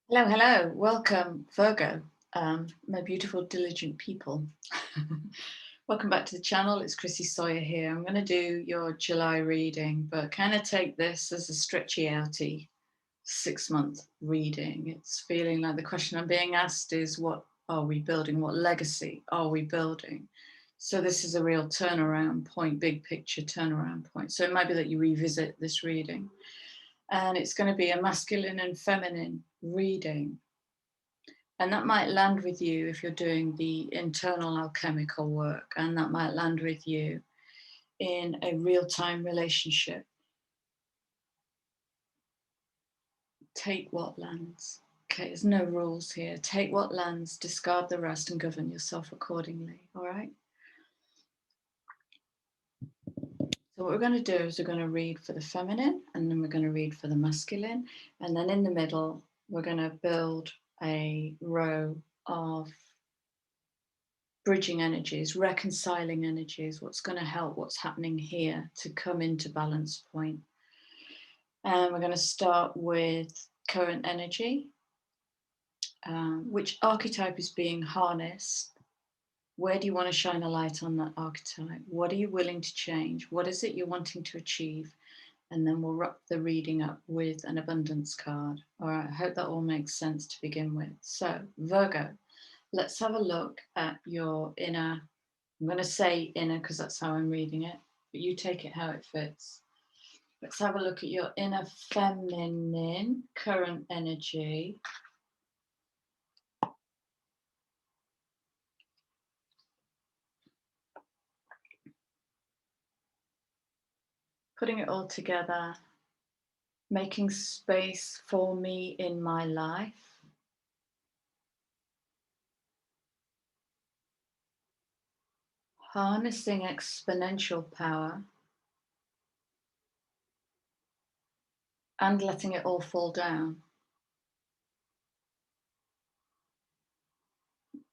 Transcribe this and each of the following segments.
Hello, hello. Welcome, Virgo, my beautiful, diligent people. Welcome back to the channel. It's Chrissy Sawyer here. I'm going to do your July reading, but kind of take this as a stretchy outy 6-month reading. It's feeling like the question I'm being asked is, what are we building? What legacy are we building? So this is a real turnaround point, big picture turnaround point. So it might be that you revisit this reading. And it's going to be a masculine and feminine reading. And that might land with you if you're doing the internal alchemical work, and that might land with you in a real-time relationship. Take what lands. Okay, there's no rules here. Take what lands, discard the rest, and govern yourself accordingly. All right? So what we're going to do is we're going to read for the feminine, and then we're going to read for the masculine, and then in the middle, we're going to build a row of bridging energies, reconciling energies, what's going to help what's happening here to come into balance point. And we're going to start with current energy. Which archetype is being harnessed? Where do you want to shine a light on that archetype? What are you willing to change? What is it you're wanting to achieve? And then we'll wrap the reading up with an abundance card. All right, I hope that all makes sense to begin with. So, Virgo, let's have a look at your inner. I'm going to say inner because that's how I'm reading it, but you take it how it fits. Let's have a look at your inner feminine current energy. Putting it all together, making space for me in my life. Harnessing exponential power and letting it all fall down.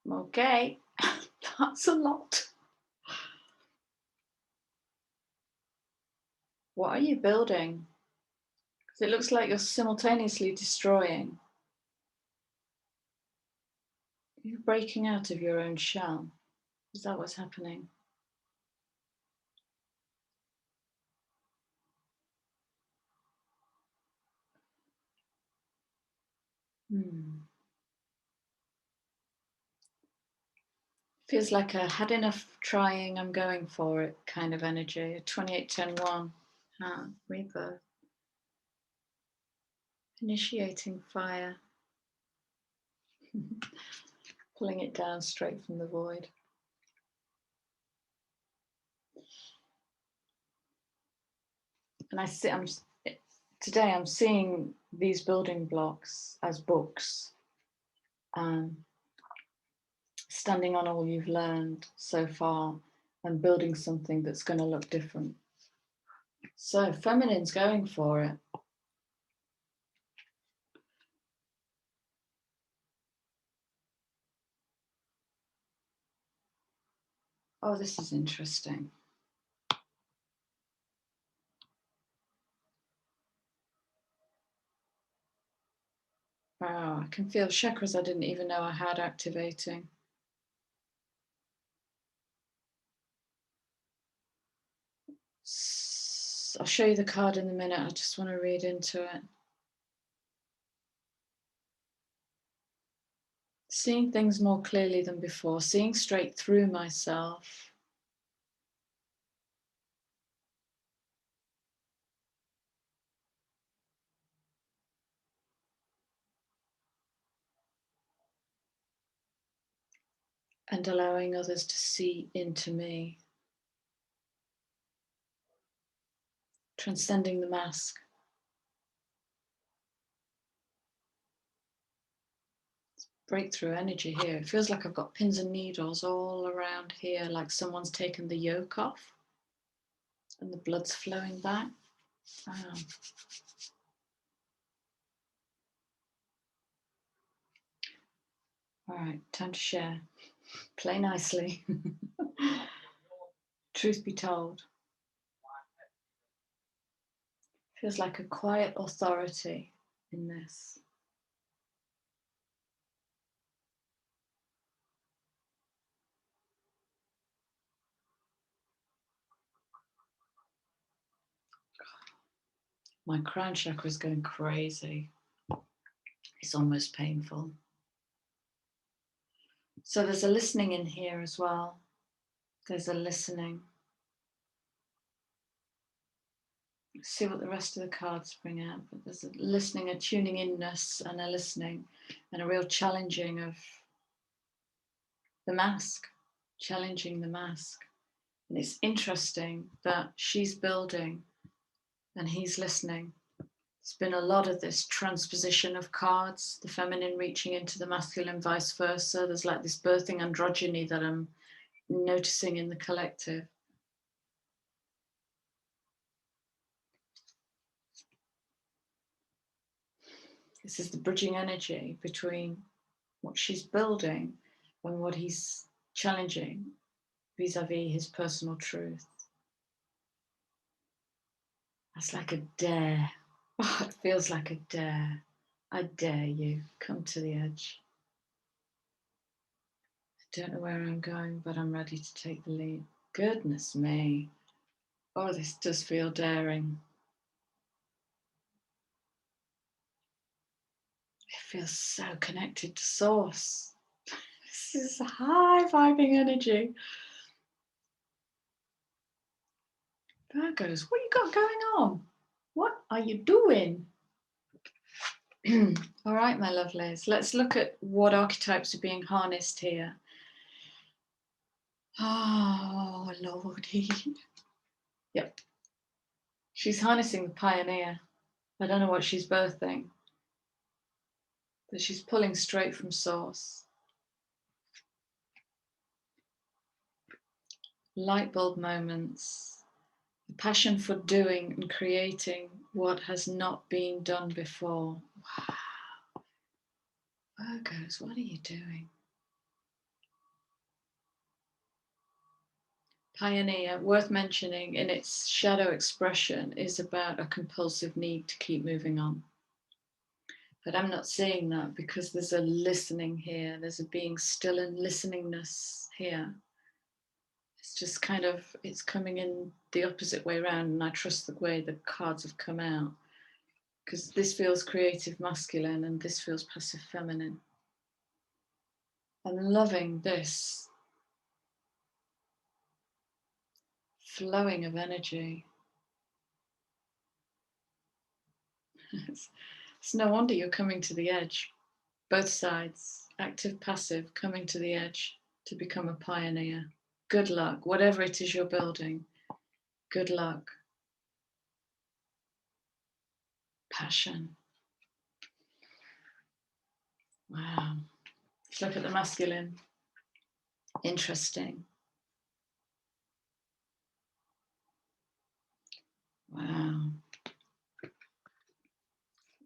Okay, that's a lot. What are you building? Because it looks like you're simultaneously destroying. You're breaking out of your own shell. Is that what's happening? Feels like I had enough trying, I'm going for it kind of energy. 28-10-1, rebirth. Initiating fire. Pulling it down straight from the void. And today I'm seeing these building blocks as books. Standing on all you've learned so far and building something that's going to look different. So feminine's going for it. Oh, this is interesting. Wow, I can feel chakras I didn't even know I had activating. I'll show you the card in a minute. I just want to read into it. Seeing things more clearly than before, seeing straight through myself. And allowing others to see into me. Transcending the mask. Breakthrough energy here. It feels like I've got pins and needles all around here, like someone's taken the yolk off and the blood's flowing back. Wow. All right, time to share. Play nicely. Truth be told, feels like a quiet authority in this. My crown chakra is going crazy. It's almost painful. So there's a listening in here as well. There's a listening. See what the rest of the cards bring out. But there's a listening, a tuning inness, and a listening, and a real challenging of the Masc, challenging the Masc. And it's interesting that she's building and he's listening. There's been a lot of this transposition of cards, the feminine reaching into the masculine, vice versa. There's like this birthing androgyny that I'm noticing in the collective. This is the bridging energy between what she's building and what he's challenging vis-a-vis his personal truth. That's like a dare. Oh, it feels like a dare. I dare you, come to the edge. I don't know where I'm going, but I'm ready to take the lead. Goodness me. Oh, this does feel daring. It feels so connected to source. This is high vibing energy. Virgos, what you got going on? What are you doing? All right, my lovelies, let's look at what archetypes are being harnessed here. Oh, Lordy. Yep. She's harnessing the pioneer. I don't know what she's birthing, but she's pulling straight from source. Light bulb moments, the passion for doing and creating what has not been done before. Wow. Virgos, what are you doing? Pioneer, worth mentioning in its shadow expression, is about a compulsive need to keep moving on. But I'm not seeing that because there's a listening here. There's a being still and listeningness here. It's just kind of, it's coming in the opposite way around, and I trust the way the cards have come out, because this feels creative masculine and this feels passive feminine. I'm loving this flowing of energy. It's no wonder you're coming to the edge. Both sides, active, passive, coming to the edge to become a pioneer. Good luck, whatever it is you're building. Good luck. Passion. Wow. Let's look at the masculine. Interesting. Wow.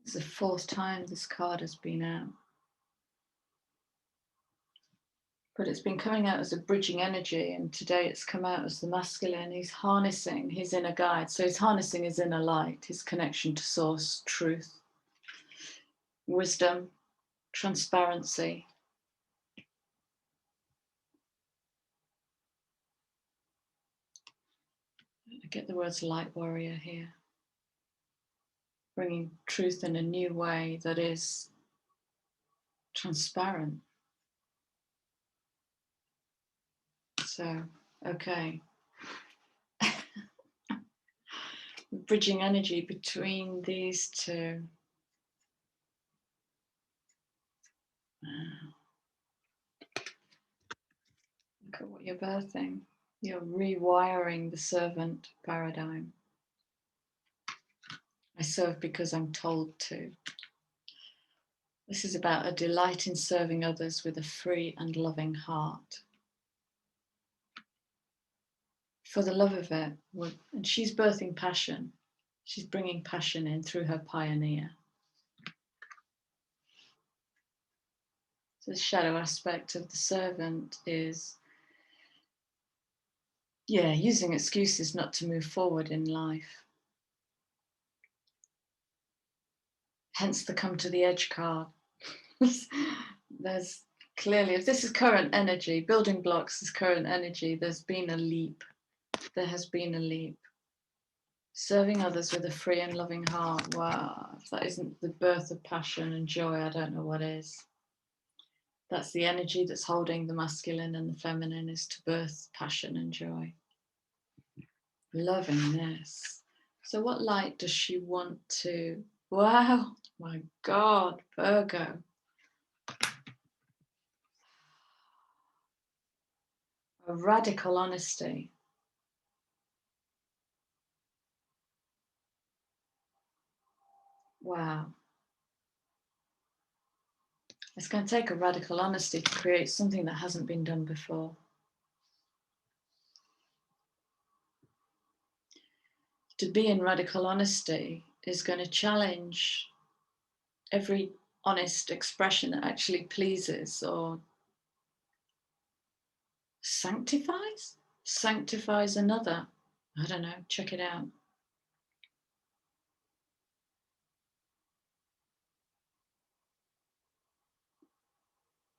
It's the fourth time this card has been out. But it's been coming out as a bridging energy, and today it's come out as the masculine. He's harnessing his inner guide. So he's harnessing his inner light, his connection to source, truth, wisdom, transparency. I get the words light warrior here. Bringing truth in a new way that is transparent. So, okay. Bridging energy between these two. Wow. Look at what you're birthing. You're rewiring the servant paradigm. I serve because I'm told to. This is about a delight in serving others with a free and loving heart. For the love of it, and she's birthing passion. She's bringing passion in through her pioneer. So the shadow aspect of the servant is, using excuses not to move forward in life. Hence the come to the edge card. There's clearly, if this is current energy, building blocks is current energy, there's been a leap. There has been a leap. Serving others with a free and loving heart. Wow, if that isn't the birth of passion and joy, I don't know what is. That's the energy that's holding the masculine and the feminine, is to birth passion and joy. Loving this. So what light does she want to... Wow, my God, Virgo. A radical honesty. Wow. It's going to take a radical honesty to create something that hasn't been done before. To be in radical honesty is going to challenge every honest expression that actually pleases or sanctifies another. I don't know, check it out.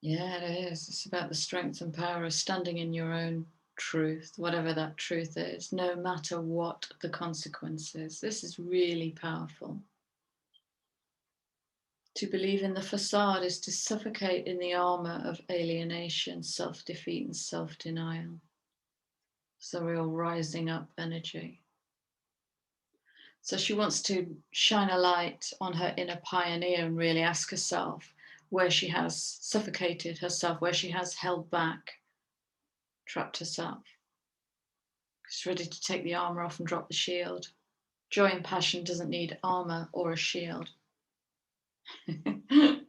Yeah, it is. It's about the strength and power of standing in your own truth, whatever that truth is, no matter what the consequences. This is really powerful. To believe in the facade is to suffocate in the armor of alienation, self-defeat, and self-denial. It's a real rising up energy. So she wants to shine a light on her inner pioneer and really ask herself where she has suffocated herself, where she has held back, trapped herself. She's ready to take the armor off and drop the shield. Joy and passion doesn't need armor or a shield. And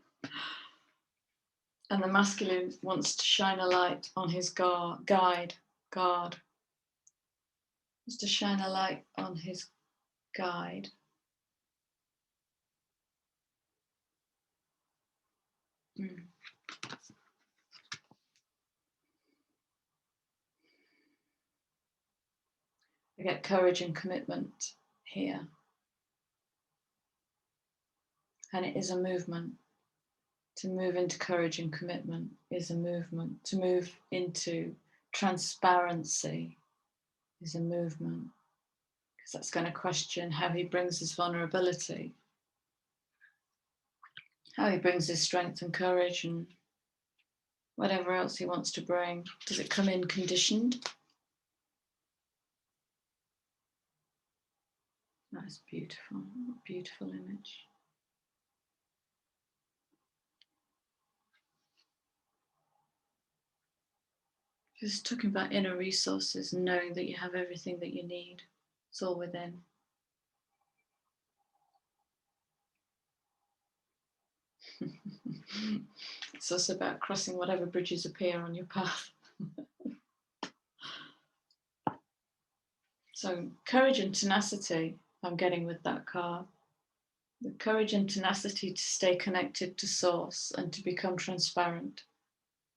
the masculine wants to shine a light on his guard. Wants to shine a light on his guide. I get courage and commitment here. And it is a movement. To move into courage and commitment is a movement. To move into transparency is a movement. Because that's going to question how he brings his vulnerability, how he brings his strength and courage and whatever else he wants to bring. Does it come in conditioned? That's beautiful, beautiful image. Just talking about inner resources and knowing that you have everything that you need. It's all within. It's also about crossing whatever bridges appear on your path. So courage and tenacity, I'm getting with that card. The courage and tenacity to stay connected to source and to become transparent.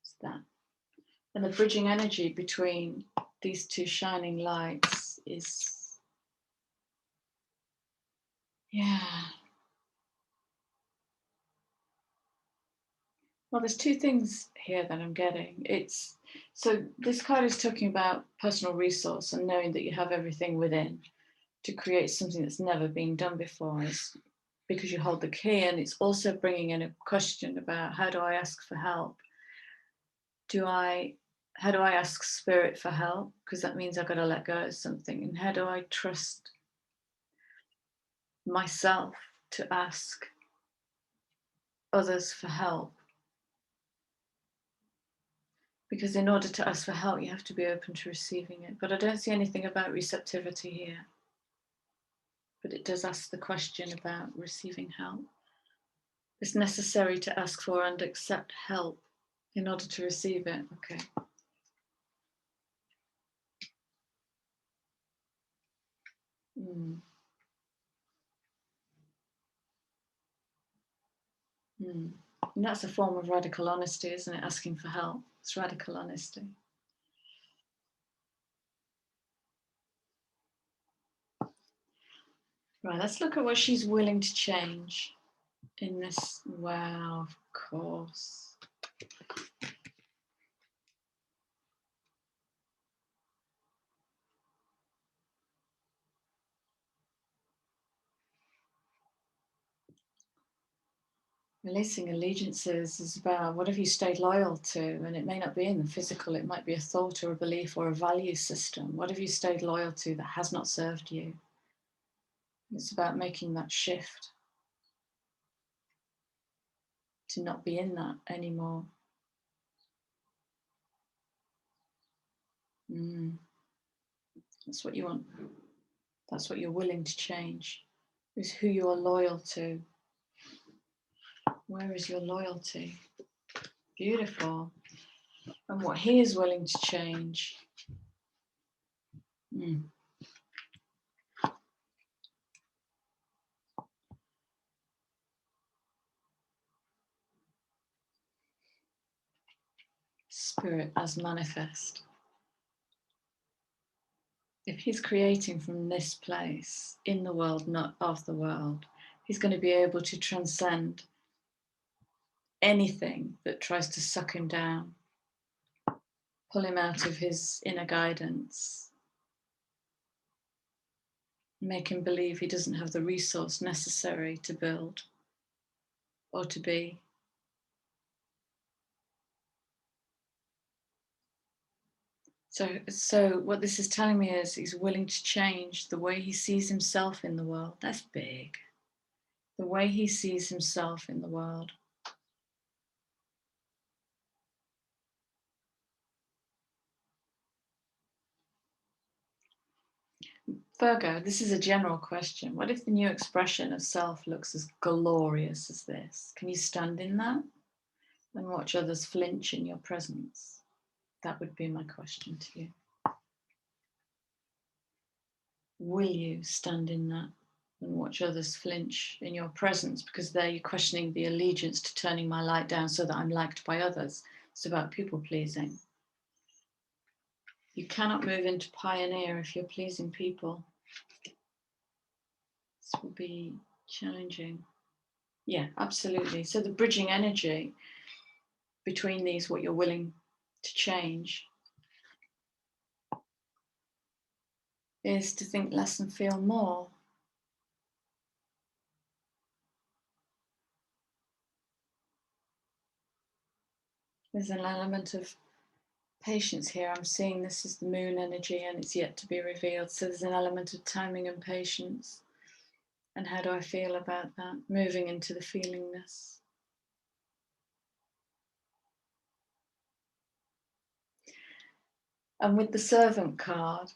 It's that. And the bridging energy between these two shining lights is, yeah. Well, there's two things here that I'm getting. So this card is talking about personal resource and knowing that you have everything within to create something that's never been done before, is because you hold the key. And it's also bringing in a question about, how do I ask for help? How do I ask spirit for help? Because that means I've got to let go of something. And how do I trust myself to ask others for help? Because in order to ask for help, you have to be open to receiving it. But I don't see anything about receptivity here. But it does ask the question about receiving help. It's necessary to ask for and accept help in order to receive it. Okay. And that's a form of radical honesty, isn't it? Asking for help. It's radical honesty. Right, let's look at what she's willing to change in this. Wow, of course. Releasing allegiances is about what have you stayed loyal to, and it may not be in the physical, it might be a thought or a belief or a value system. What have you stayed loyal to that has not served you? It's about making that shift to not be in that anymore. That's what you want. That's what you're willing to change, is who you are loyal to. Where is your loyalty? Beautiful. And what he is willing to change. Spirit as manifest. If he's creating from this place, in the world, not of the world, he's going to be able to transcend anything that tries to suck him down, pull him out of his inner guidance, make him believe he doesn't have the resource necessary to build or to be. So what this is telling me is he's willing to change the way he sees himself in the world. That's big. The way he sees himself in the world. Virgo, this is a general question. What if the new expression of self looks as glorious as this? Can you stand in that and watch others flinch in your presence? That would be my question to you. Will you stand in that and watch others flinch in your presence? Because there you're questioning the allegiance to turning my light down so that I'm liked by others. It's about people pleasing. You cannot move into pioneer if you're pleasing people. This will be challenging. Yeah, absolutely. So the bridging energy between these, what you're willing to change, is to think less and feel more. There's an element of patience here. I'm seeing this as the moon energy and it's yet to be revealed. So there's an element of timing and patience. And how do I feel about that? Moving into the feelingness. And with the servant card,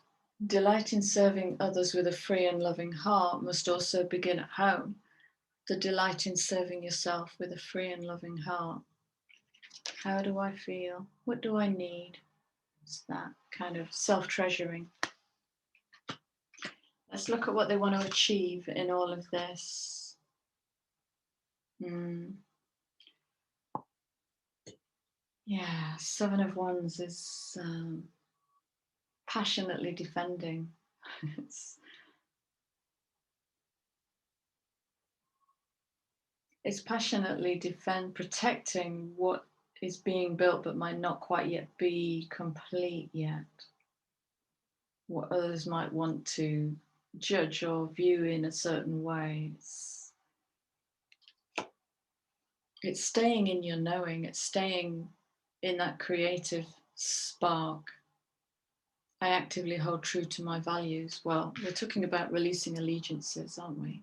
delight in serving others with a free and loving heart must also begin at home. The delight in serving yourself with a free and loving heart. How do I feel? What do I need? It's that kind of self-treasuring. Let's look at what they want to achieve in all of this. Yeah, 7 of Wands is passionately defending. it's passionately protecting what is being built but might not quite yet be complete yet. What others might want to judge or view in a certain way. It's staying in your knowing, it's staying in that creative spark. I actively hold true to my values. Well, we're talking about releasing allegiances, aren't we?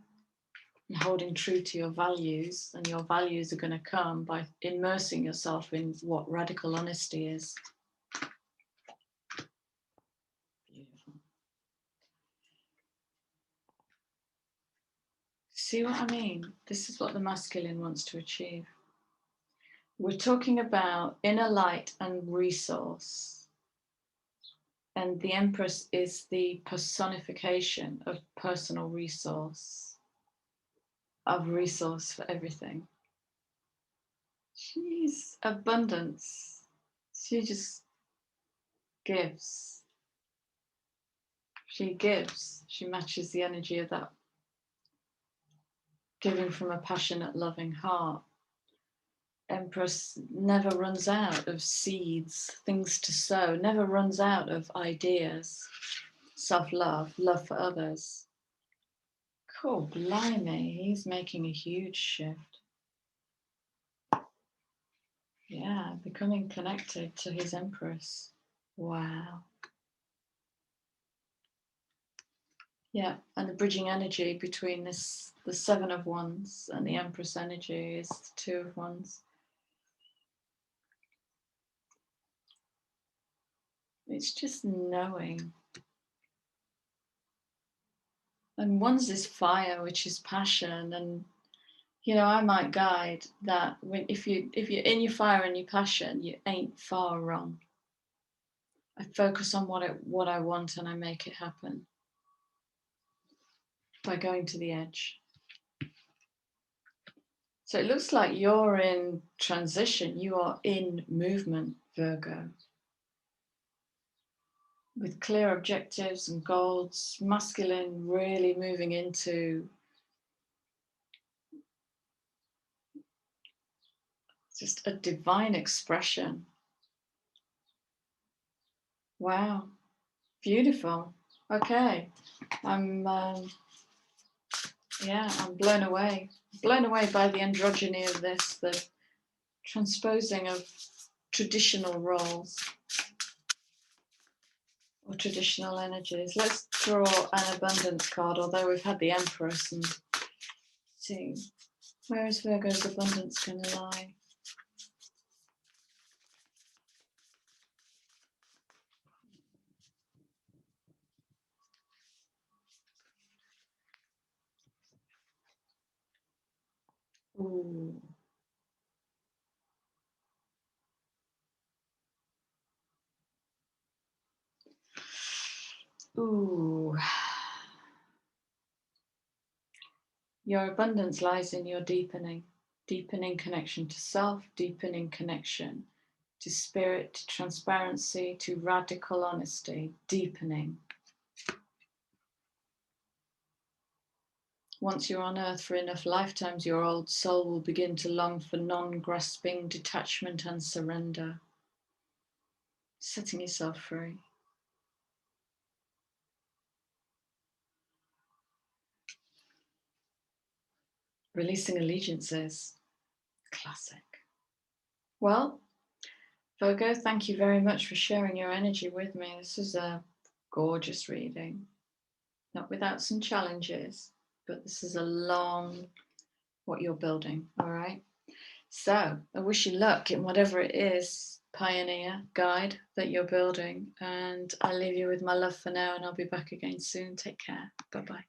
And holding true to your values, and your values are going to come by immersing yourself in what radical honesty is. Beautiful. See what I mean? This is what the masculine wants to achieve. We're talking about inner light and resource. And the Empress is the personification of personal resource, of resource for everything. She's abundance. She just gives. She gives. She matches the energy of that. Giving from a passionate, loving heart. Empress never runs out of seeds, things to sow, never runs out of ideas. Self-love, love for others. Cool, blimey, he's making a huge shift. Yeah, becoming connected to his Empress. Wow. Yeah, and the bridging energy between this, the Seven of Wands, and the Empress energy is the Two of Wands. It's just knowing. And Wands is fire, which is passion. And you know, I might guide that when if you're in your fire and your passion, you ain't far wrong. I focus on what I want and I make it happen by going to the edge. So it looks like you're in transition. You are in movement, Virgo, with clear objectives and goals, masculine really moving into just a divine expression. Wow, beautiful. Okay, I'm I'm blown away by the androgyny of this, the transposing of traditional roles or traditional energies. Let's draw an abundance card, although we've had the Empress, and see where is Virgo's abundance going to lie. Ooh. Ooh. Your abundance lies in your deepening connection to self, deepening connection to spirit, to transparency, to radical honesty, deepening. Once you're on earth for enough lifetimes, your old soul will begin to long for non-grasping detachment and surrender, setting yourself free. Releasing allegiances. Classic. Well, Virgo, thank you very much for sharing your energy with me. This is a gorgeous reading, not without some challenges, but this is a long, what you're building, all right? So I wish you luck in whatever it is, pioneer, guide that you're building. And I leave you with my love for now, and I'll be back again soon. Take care. Bye-bye.